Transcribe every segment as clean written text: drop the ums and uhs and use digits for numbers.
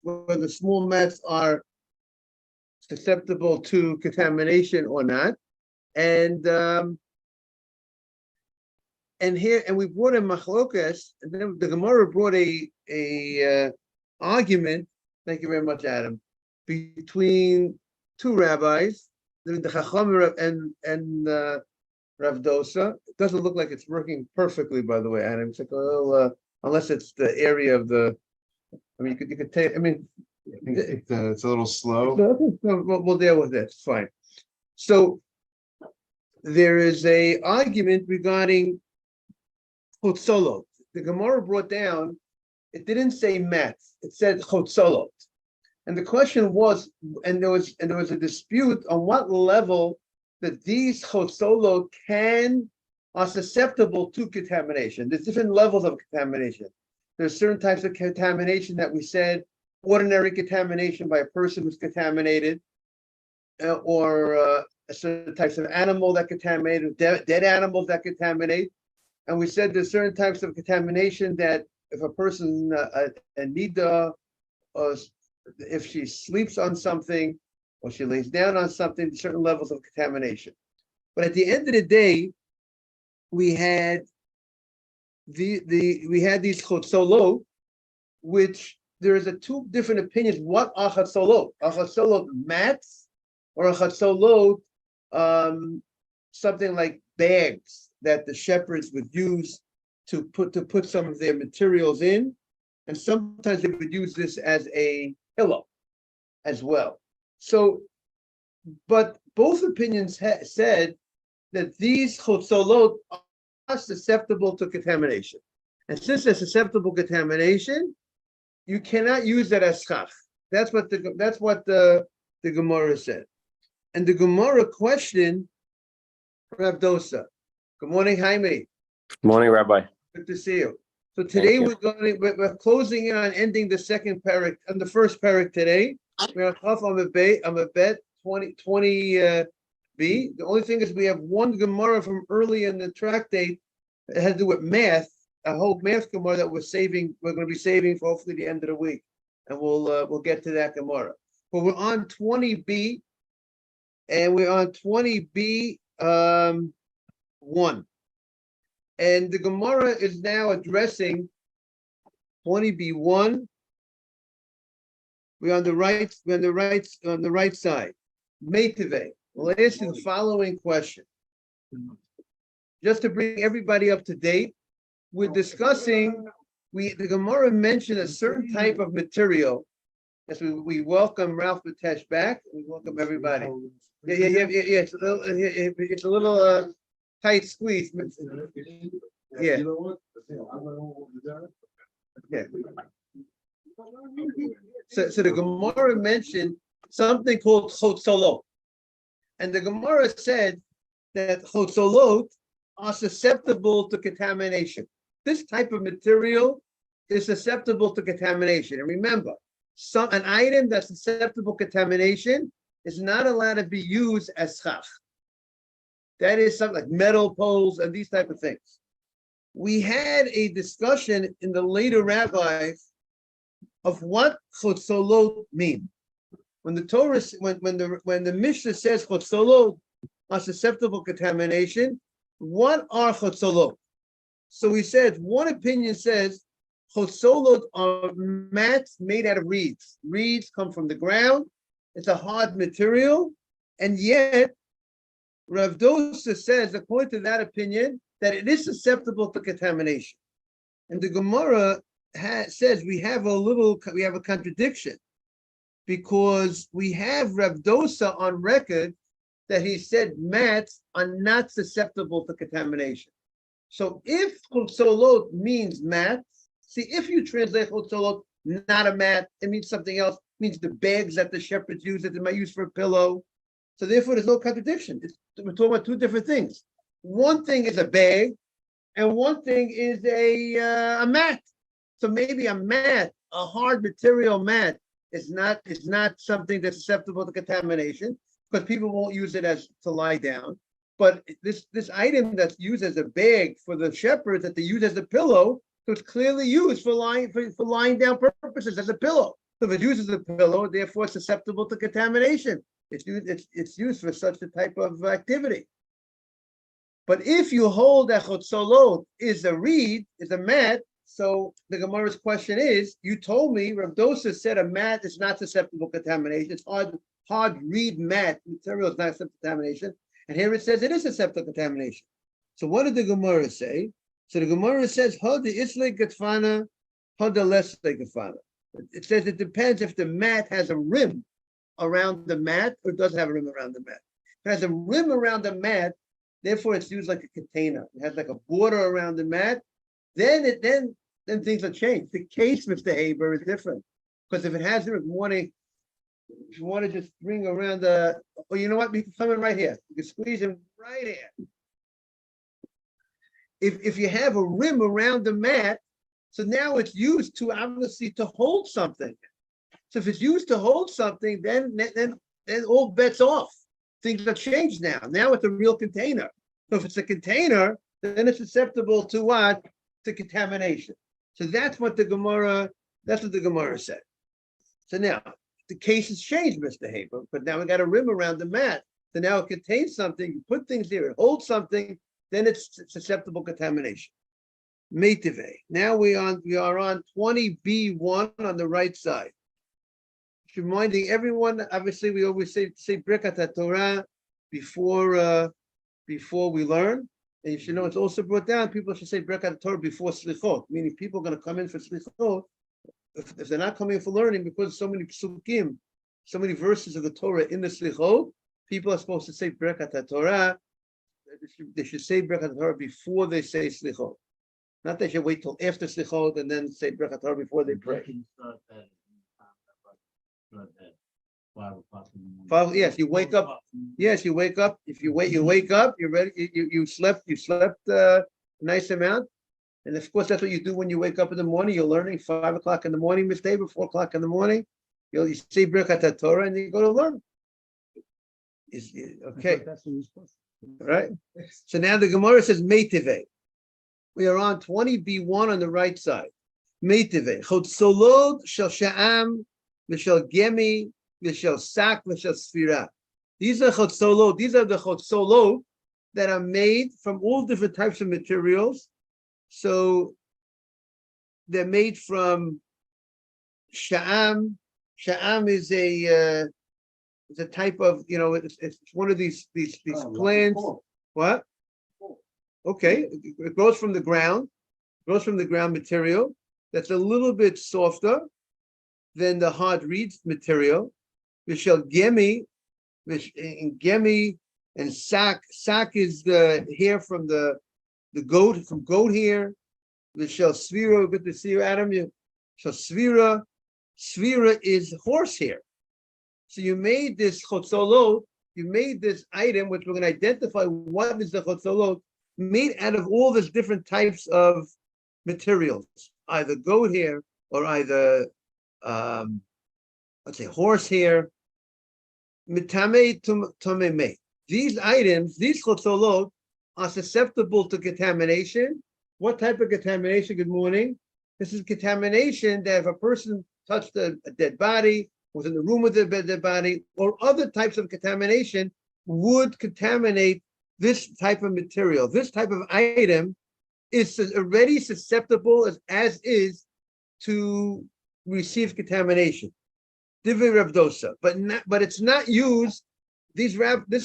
whether small mats are susceptible to contamination or not. And we brought in machlokas, and then the Gemara brought a argument. Thank you very much, Adam. Between two rabbis, the Chacham and Rav Dosa. It doesn't look like it's working perfectly, by the way, Adam. It's like a little, unless it's the area of the. I mean, you could take. I mean, it's a little slow. We'll deal with it. It's fine. So there is a argument regarding chotzolot. The Gemara brought down. It didn't say mats. It said chotzolot. And the question was, and there was a dispute on what level that these chotzolot are susceptible to contamination. There's different levels of contamination. There's certain types of contamination that we said, ordinary contamination by a person who's contaminated, or certain types of animal that contaminate, dead animals that contaminate. And we said there's certain types of contamination that if a person, a nida, or if she sleeps on something or she lays down on something, certain levels of contamination. But at the end of the day, we had these chotzolot, which there is two different opinions. What are chotzolot? Are chotzolot mats, or are chotzolot something like bags that the shepherds would use to put some of their materials in, and sometimes they would use this as a pillow as well. So, but both opinions said that these chotzolot are susceptible to contamination. And since they're susceptible to contamination, you cannot use that as schach. That's what the Gemara said. And the Gemara questioned Rav Dosa. Good morning, Jaime. Good morning, Rabbi. Good to see you. So today we're closing in on ending the second parak and the first parak today. We're on a bet 20 B. The only thing is we have one Gemara from early in the tractate that had to do with math, a whole math Gemara that we're going to be saving for hopefully the end of the week. And we'll get to that Gemara. But we're on 20B, and we're on 20B 1. And the Gemara is now addressing 20b1. We're on the right side. Meitive. We'll ask you the following question. Just to bring everybody up to date, we're discussing. The Gemara mentioned a certain type of material. Yes, we welcome Ralph Batesh back. We welcome everybody. Yeah. It's a little. Tight squeeze. Yeah. Yeah. So the Gemara mentioned something called chotzolot. And the Gemara said that chotzolot are susceptible to contamination. This type of material is susceptible to contamination. And remember, an item that's susceptible to contamination is not allowed to be used as schach. That is something like metal poles and these type of things. We had a discussion in the later rabbis of what chotzolot mean. When the Torah, when the Mishnah says chotzolot are susceptible to contamination, what are chotzolot? So we said one opinion says chotzolot are mats made out of reeds. Reeds come from the ground. It's a hard material, and yet Rav Dosa says, according to that opinion, that it is susceptible to contamination. And the Gemara says we have a contradiction, because we have Rav Dosa on record that he said mats are not susceptible to contamination. So if chotzolot means mats, see, if you translate chotzolot not a mat, it means something else. It means the bags that the shepherds use that they might use for a pillow. So therefore, there's no contradiction. We're talking about two different things. One thing is a bag, and one thing is a mat. So maybe a mat, a hard material mat, is not something that's susceptible to contamination, because people won't use it as to lie down. But this item that's used as a bag for the shepherds that they use as a pillow, so it's clearly used for lying down purposes as a pillow. So if it's used as a pillow, therefore it's susceptible to contamination. It's used for such a type of activity. But if you hold that chotzolot is a reed, is a mat, so the Gemara's question is, you told me, Rav Dosa said a mat is not susceptible to contamination. It's hard reed mat material is not susceptible to contamination. And here it says it is susceptible to contamination. So what did the Gemara say? So the Gemara says, Hada isle getfana, Hada lesle getfana. It says it depends if the mat has a rim around the mat or doesn't have a rim around the mat. If it has a rim around the mat, therefore it's used like a container. It has like a border around the mat. Then things will change. The case, Mr. Haber, is different. Because if it has a morning, if you want to just bring around the, oh, you know what? We can come in right here. You can squeeze him right here. If you have a rim around the mat, so now it's used to obviously to hold something. So if it's used to hold something, then all bets off. Things have changed now. Now it's a real container. So if it's a container, then it's susceptible to what? To contamination. So that's what the Gemara said. So now the case has changed, Mr. Haber, but now we got a rim around the mat. So now it contains something, you put things here, it holds something, then it's susceptible contamination. Meitive. Now we are on 20b1 on the right side. Reminding everyone, obviously we always say Birkat Torah before we learn. And you should know it's also brought down, people should say Birkat Torah before Slichot, meaning people are going to come in for Slichot. If they're not coming in for learning, because so many psukim, so many verses of the Torah in the Slichot, people are supposed to say Birkat Torah. They should say Birkat Torah before they say Slichot. Not they should wait till after Slichot and then say Birkat Torah before they pray. 5, yes, you wake up. Yes, you wake up. If you wake up. You're ready. You slept. A nice amount, and of course that's what you do when you wake up in the morning. You're learning 5 o'clock in the morning, Miss David, 4 o'clock in the morning. You say Birkat Torah and you go to learn. Okay, all right. So now the Gemara says Meitive. We are on 20b1 on the right side. Meitive Chotzolot shel Sha'am v'shel Gemi v'shel Sak v'shel Sfira. These are Chotzolot. These are the Chotzolot that are made from all different types of materials. So they're made from Sha'am. Sha'am is a type of, it's one of these plants. What? Okay, it grows from the ground. Material that's a little bit softer than the hard reed material. Vishal Gemi, and Sak. Sak is the hair from the goat, from goat hair. Vishal Svira, good to see you, Adam. So Svira is horse hair. So you made this chotzolot, you made this item, which we're going to identify what is the chotzolot, made out of all these different types of materials, either goat hair or either, let's say, horse hair. Mitame tomeme. These items, these chotzolot, are susceptible to contamination. What type of contamination? Good morning. This is contamination that if a person touched a dead body, was in the room with the dead body, or other types of contamination would contaminate this type of material. This type of item is already susceptible as is to receive contamination. Divrei Rav Dosa, but it's not used. This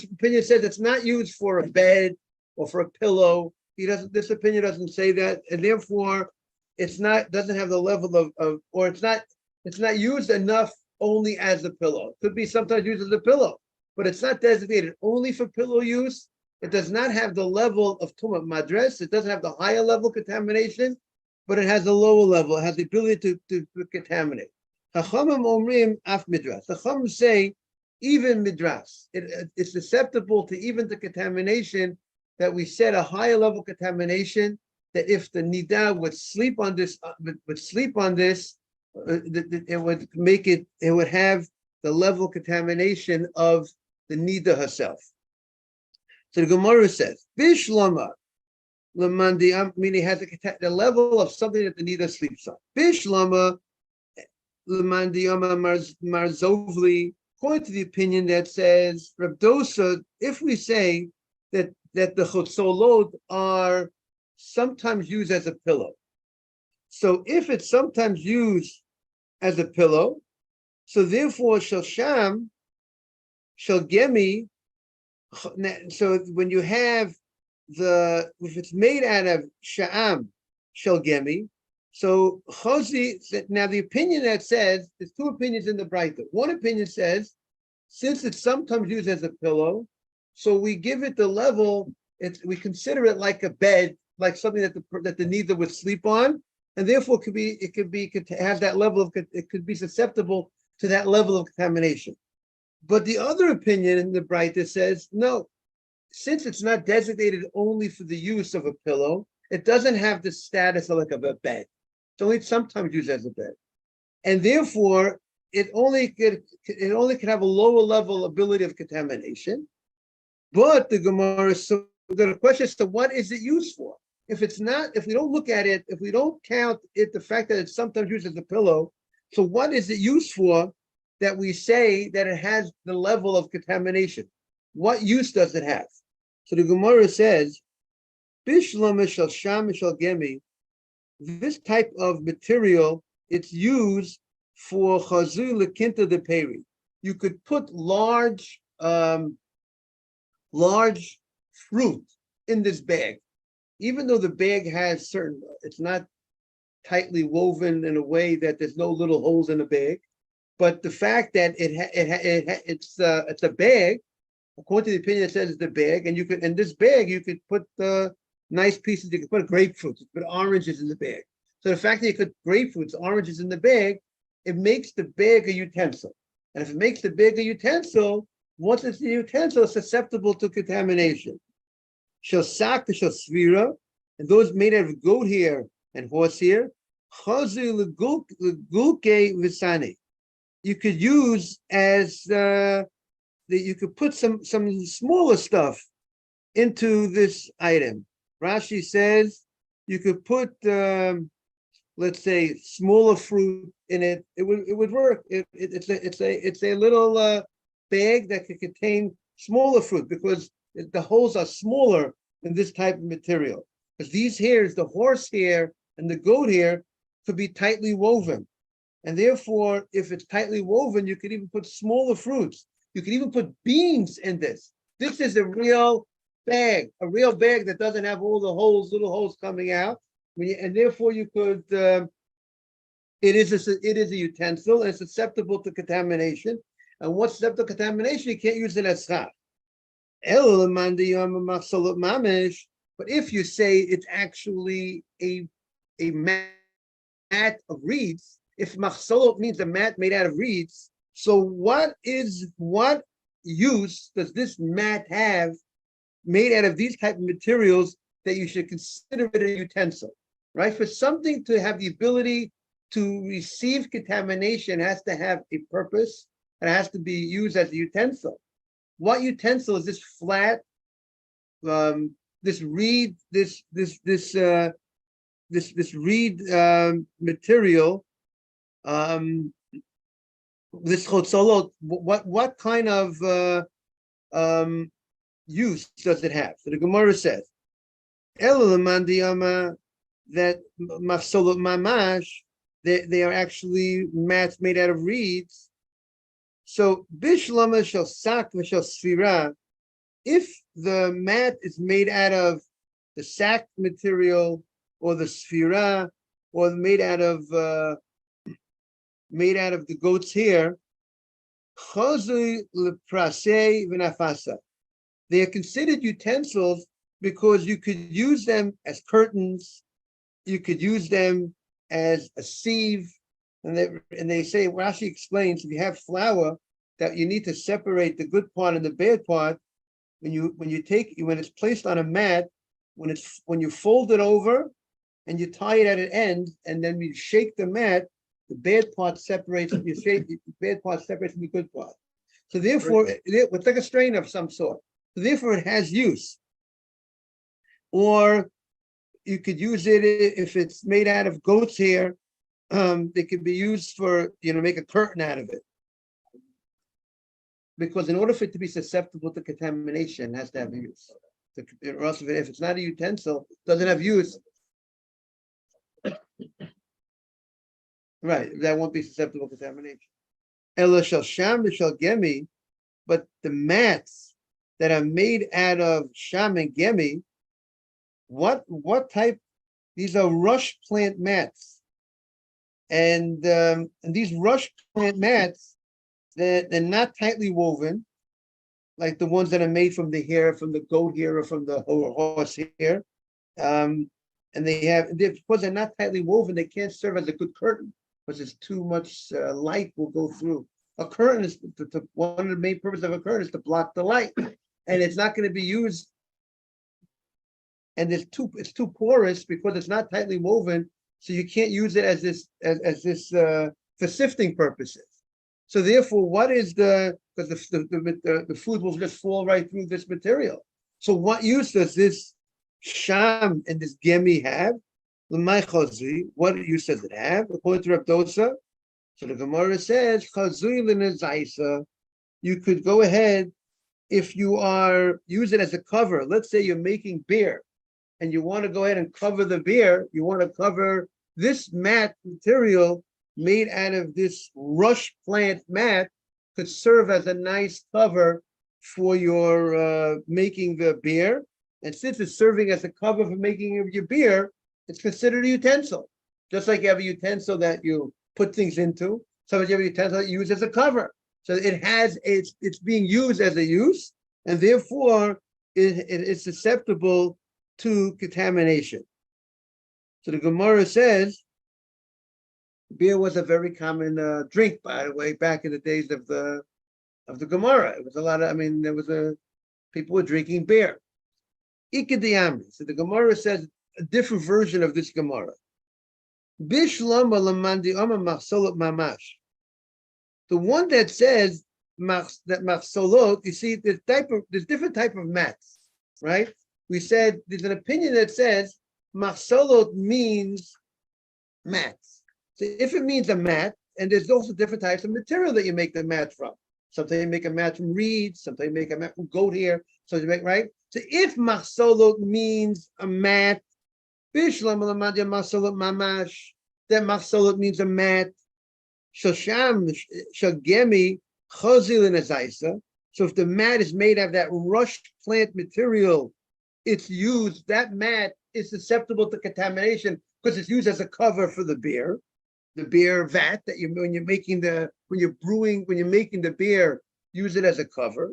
opinion says it's not used for a bed or for a pillow. This opinion doesn't say that, and therefore doesn't have the level of or it's not used enough only as a pillow. It could be sometimes used as a pillow, but it's not designated only for pillow use. It does not have the level of Tumah Madres. It doesn't have the higher level contamination, but it has a lower level. It has the ability to contaminate. Chachamim omrim af midras. The Chachamim say even midras. It's susceptible to even the contamination that we said, a higher level contamination, that if the nida would sleep on this, it would make it. It would have the level of contamination of the nida herself. So the Gemara says, Bishlama, meaning has the level of something that the nida sleeps on. Bishlama, Lemandiyama Marzovli, according to the opinion that says, Rabdosa, if we say that the chotzolot are sometimes used as a pillow. So if it's sometimes used as a pillow, so therefore shel gemi. So when you have if it's made out of sha'am shel gemi, so Chosi, now the opinion that says, there's two opinions in the Breita. One opinion says, since it's sometimes used as a pillow, so we give it the level, we consider it like a bed, like something that the neither would sleep on, and therefore it could have that level of, it could be susceptible to that level of contamination. But the other opinion in the Breita says, no, since it's not designated only for the use of a pillow, it doesn't have the status of like a bed. It's only sometimes used as a bed, and therefore it only could have a lower level ability of contamination. But the Gemara, so the question is, so what is it used for? If we don't look at it, if we don't count it, the fact that it's sometimes used as a pillow, so what is it used for that we say that it has the level of contamination? What use does it have? So the Gemara says, Bishlam shel sham shel gemi, this type of material, it's used for chazu lekinta de peri. You could put large fruit in this bag, even though the bag has it's not tightly woven in a way that there's no little holes in the bag. But the fact that it's a bag, according to the opinion, it says it's the bag, and in this bag you could put nice pieces. You could put grapefruits, you could put oranges in the bag. So the fact that you could grapefruits, oranges in the bag, it makes the bag a utensil. And if it makes the bag a utensil, once it's a utensil, it's susceptible to contamination. Shel sak, shel svira, and those made out of goat hair and horse hair, chazu legulke visane. You could use as you could put some smaller stuff into this item. Rashi says you could put let's say smaller fruit in it. It would work. It's a little bag that could contain smaller fruit because the holes are smaller in this type of material. Because these hairs, the horse hair and the goat hair, could be tightly woven. And therefore, if it's tightly woven, you could even put smaller fruits. You could even put beans in this. This is a real bag that doesn't have all the little holes coming out. And therefore, you could. It is a utensil and it's susceptible to contamination. And what's susceptible to contamination, you can't use it as schach. But if you say it's actually a mat of reeds, if machsolot means a mat made out of reeds, so what use does this mat have made out of these type of materials that you should consider it a utensil, right? For something to have the ability to receive contamination, it has to have a purpose, and it has to be used as a utensil. What utensil is this flat, this reed, this reed material? This chotzolot, what kind of use does it have? So the Gemara says, that machsolot mamash, they are actually mats made out of reeds. So bishlama shel sak v'shel sfira, if the mat is made out of the sack material or the sfira, or made out of the goat's hair, they are considered utensils because you could use them as curtains, you could use them as a sieve, and they say, Rashi explains, if you have flour, that you need to separate the good part and the bad part. When it's placed on a mat, when you fold it over and you tie it at an end, and then you shake the mat, the bad part separates. You shake the bad part separates from the good part. So therefore, it's like a strain of some sort. So therefore, it has use. Or you could use it if it's made out of goat's hair, they could be used for, make a curtain out of it. Because in order for it to be susceptible to contamination, it has to have use. Or else if it's not a utensil, doesn't have use, right, that won't be susceptible to contamination. Ela shel sham v'shel gemi, but the mats that are made out of sham and gemi, what type? These are rush plant mats, and these rush plant mats, they're not tightly woven, like the ones that are made from the hair, from the goat hair or from the horse hair. And because they're not tightly woven, they can't serve as a good curtain because it's too much light will go through. A curtain is one of the main purposes of a curtain is to block the light, and it's not going to be used. And it's too porous because it's not tightly woven, so you can't use it as this for sifting purposes. So therefore, what is because the food will just fall right through this material. So what use does this sham and this gemi have? What use does it have? According to Reb Dosa, so the Gemara says, you could go ahead if you use it as a cover. Let's say you're making beer and you want to go ahead and cover the beer. You want to cover this mat material made out of this rush plant mat could serve as a nice cover for your making the beer. And since it's serving as a cover for making your beer, it's considered a utensil. Just like you have a utensil that you put things into, sometimes you have a utensil that you use as a cover. So it's being used as a use, and therefore it is susceptible to contamination. So the Gemara says, beer was a very common drink, by the way, back in the days of the Gemara. It was a lot of, people were drinking beer. Ikadiyami. So the Gemara says a different version of this Gemara. Bishlama lamandi machsolot mamash. The one that says that machsolot, you see, there's different type of mats, right? We said there's an opinion that says machsolot means mats. So if it means a mat, and there's also different types of material that you make the mat from. Sometimes you make a mat from reeds, sometimes you make a mat from goat hair, so you make, right? So if machsolot means a mat, bishlam machsolot mamash, that machsolot means a mat. Shosham shagemi chazil in azaisa. So if the mat is made of that rush plant material, it's used. That mat is susceptible to contamination because it's used as a cover for the beer vat that when you're making the beer, use it as a cover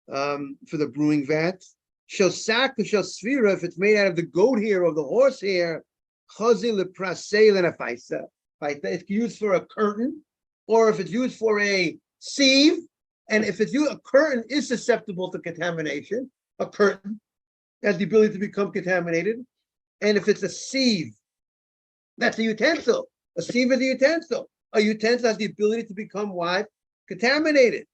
for the brewing vat. Shosak shosfira, if it's made out of the goat hair or the horse hair, chazil leprasel and afaisa. It's used for a curtain, or if it's used for a sieve, and if it's used, a curtain is susceptible to contamination. A curtain has the ability to become contaminated, and if it's a sieve, that's a utensil. A sieve is a utensil. A utensil has the ability to become what? Contaminated.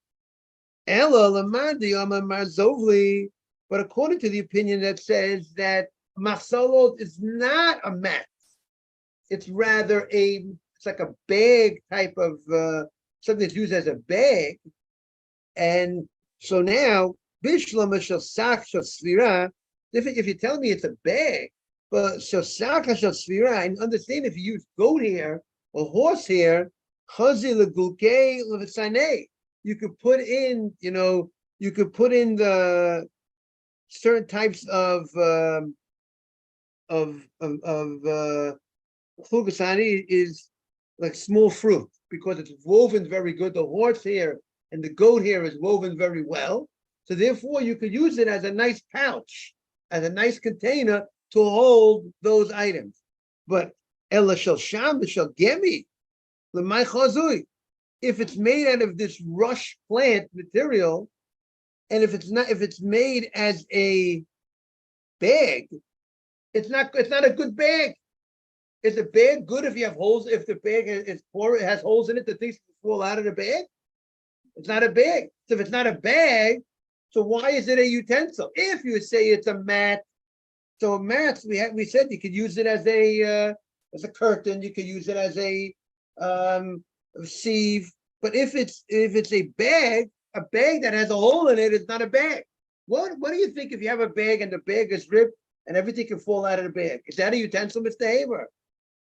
Ella lamandi amar marzovli, but according to the opinion that says that machsolot is not a mat. It's rather it's like a bag type of something that's used as a bag. And so now, Bishlama Shosach Shosvira, if you tell me it's a bag, but Shosach Shosvira, and understand if you use goat hair or horse hair, Chazi Legulke Levisane, you could put in, the certain types of Chugasani is like small fruit because it's woven very good. The horse hair and the goat hair is woven very well. So therefore you could use it as a nice pouch, as a nice container to hold those items. But Ela shel sham shel gemi l'may chazui. If it's made out of this rush plant material, and if it's made as a bag, it's not a good bag. Is the bag good if you have holes? If the bag is poor, it has holes in it, the things fall out of the bag. It's not a bag. So if it's not a bag, so why is it a utensil? If you say it's a mat, so mats we said you could use it as a curtain. You could use it as a sieve. But if it's a bag that has a hole in it, it's not a bag. What do you think if you have a bag and the bag is ripped and everything can fall out of the bag? Is that a utensil, Mr. Haber?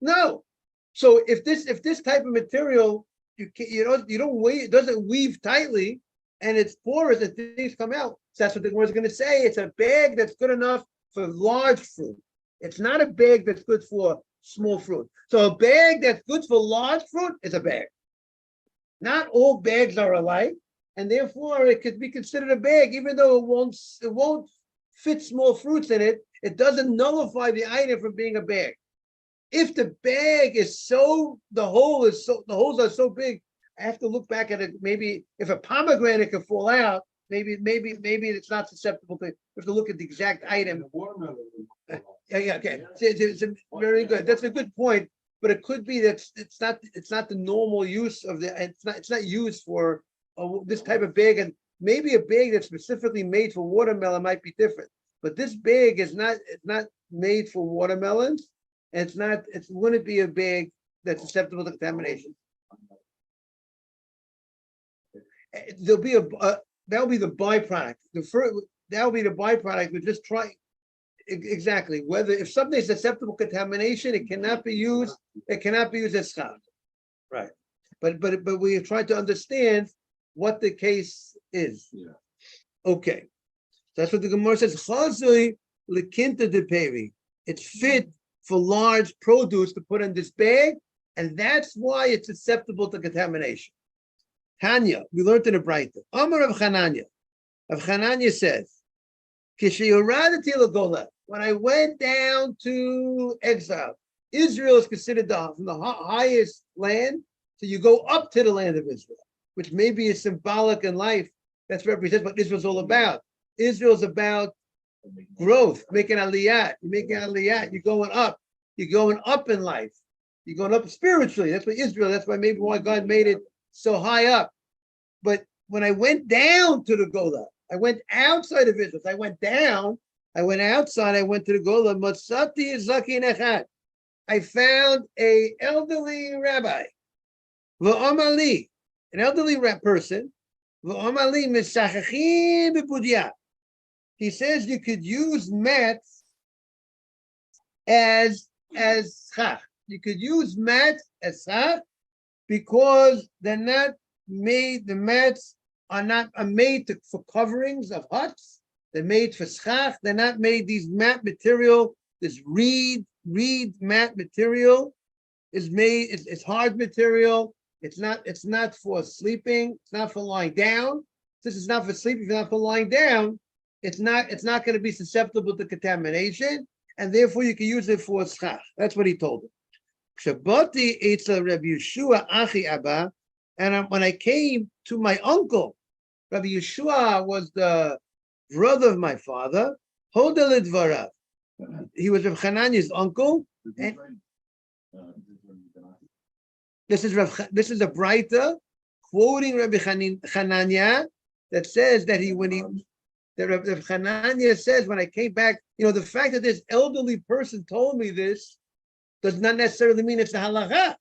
No. So if this type of material you don't weave, it doesn't weave tightly, and it's porous and things come out. So that's what the word is going to say. It's a bag that's good enough for large fruit. It's not a bag that's good for small fruit. So a bag that's good for large fruit is a bag. Not all bags are alike, and therefore it could be considered a bag, even though it won't fit small fruits in it. It doesn't nullify the item from being a bag. If the bag is the holes are so big, I have to look back at it. Maybe if a pomegranate could fall out, maybe it's not susceptible to. We have to look at the exact item. Yeah, okay. It's very good. That's a good point. But it could be that it's not the normal use of it's not used for this type of bag, and maybe a bag that's specifically made for watermelon might be different. But this bag is not made for watermelons. And it wouldn't be a bag that's susceptible to contamination. There'll be that'll be the byproduct. That'll be the byproduct. We just try exactly whether if something is susceptible to contamination, it cannot be used. It cannot be used as schach. Right. But we try to understand what the case is. Yeah. Okay. That's what the Gemara says. Chazui lekinta de peri. It's fit for large produce to put in this bag, and that's why it's susceptible to contamination. Tanya, we learned in the Breita. Amar of Chananya. Of Chananya says, when I went down to exile, Israel is considered from the highest land, so you go up to the land of Israel, which maybe is symbolic in life. That's represents what Israel's all about. Israel's about growth, making aliyah. You're making aliyah. You're going up. You're going up in life. You're going up spiritually. That's what Israel. That's why God made it so high up. But when I went down to the Gola, I went outside of Israel. I went down. I went outside. I went to the Gola. Matsati zakin echad. I found a elderly rabbi, v'amali, an elderly person, v'amali misachachim b'pudiyah. He says you could use mats as schach. You could use mats as schach because they're not made. The mats are made for coverings of huts. They're made for schach. They're not made. These mat material, this reed mat material, is made. It's hard material. It's not for sleeping. It's not for lying down. This is not for sleeping. It's not for lying down. It's not going to be susceptible to contamination, and therefore you can use it for schach. That's what he told him. Shabati Eitza Rabbi Yeshua Achi Abba, and when I came to my uncle, Rabbi Yeshua was the brother of my father. Hodel Dvarav. He was Rav Hananiah's uncle. And this is a Breita quoting Rabbi Hananiah that says that Rav Hananiah says, when I came back, the fact that this elderly person told me this does not necessarily mean it's the halacha.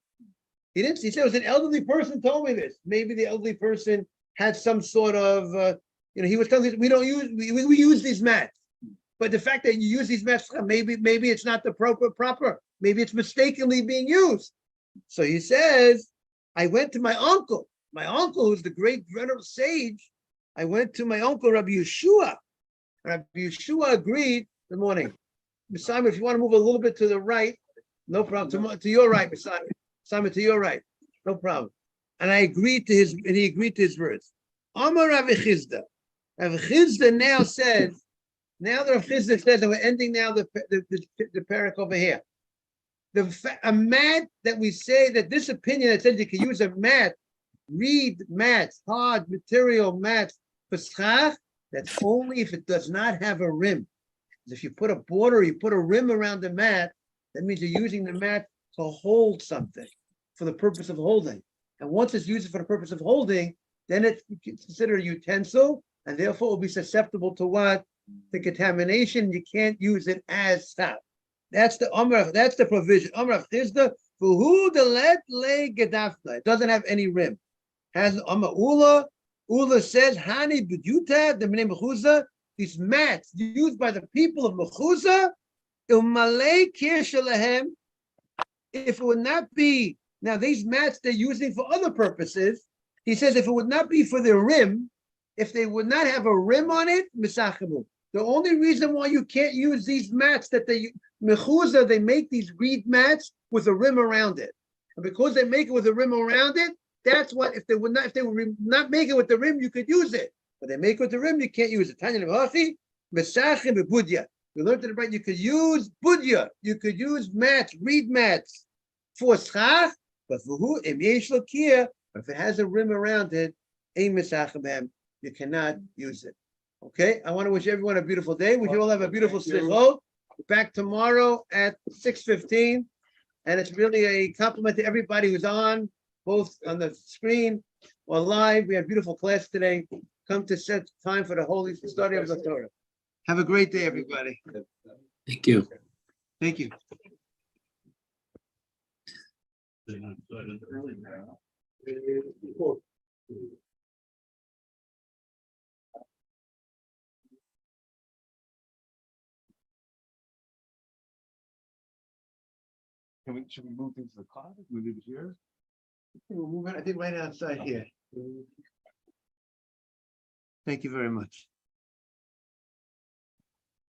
He said it was an elderly person told me this. Maybe the elderly person had some sort of, he was telling me, we use these mats. But the fact that you use these mats, maybe it's not the proper. Maybe it's mistakenly being used. So he says, I went to my uncle, who's the great venerable sage. I went to my uncle, Rabbi Yeshua. Rabbi Yeshua agreed. Good morning. Simon, if you want to move a little bit to the right, no problem. To your right, Simon. Simon, to your right. No problem. And he agreed to his words. Amar Rav Chizda. Rav Chizda now says, now that Rav Chizda says, and we're ending now the parak over here. A mat that we say that this opinion that says you can use a mat, reed mats, hard material mats for schach, that's only if it does not have a rim. If you put a border, you put a rim around the mat, that means you're using the mat to hold something for the purpose of holding. And once it's used for the purpose of holding, then it's considered a utensil, and therefore it will be susceptible to what? The contamination. You can't use it as schach. That's the provision. Amar Chizda For who the let lay gedafna? It doesn't have any rim. Has ula. Ula says hani b'yuta the name mechuza. These mats used by the people of mechuza. Ilmalei kirshalahem. If it would not be now these mats they're using for other purposes. He says if it would not be for the rim, if they would not have a rim on it, misachamu. The only reason why you can't use these mats that they mechuza, they make these reed mats with a rim around it, and because they make it with a rim around it, that's what if they would not make it with the rim, you could use it. But they make it with the rim, you can't use it. Tanya levachi mesachim bebudya. We learned in the right. You could use budya. You could use mats, reed mats for schach, but for who im yesh lo kia, if it has a rim around it, ein mesachim, you cannot use it. Okay, I want to wish everyone a beautiful day. We all have a beautiful slichot. Back tomorrow at 6:15, and it's really a compliment to everybody who's on, both on the screen or live. We have beautiful class today. Come to set time for the holy study of the Torah. Have a great day, everybody. Thank you. Thank you. Should we move things to the closet? We leave it here? We'll move it, I think, right outside here. Thank you very much.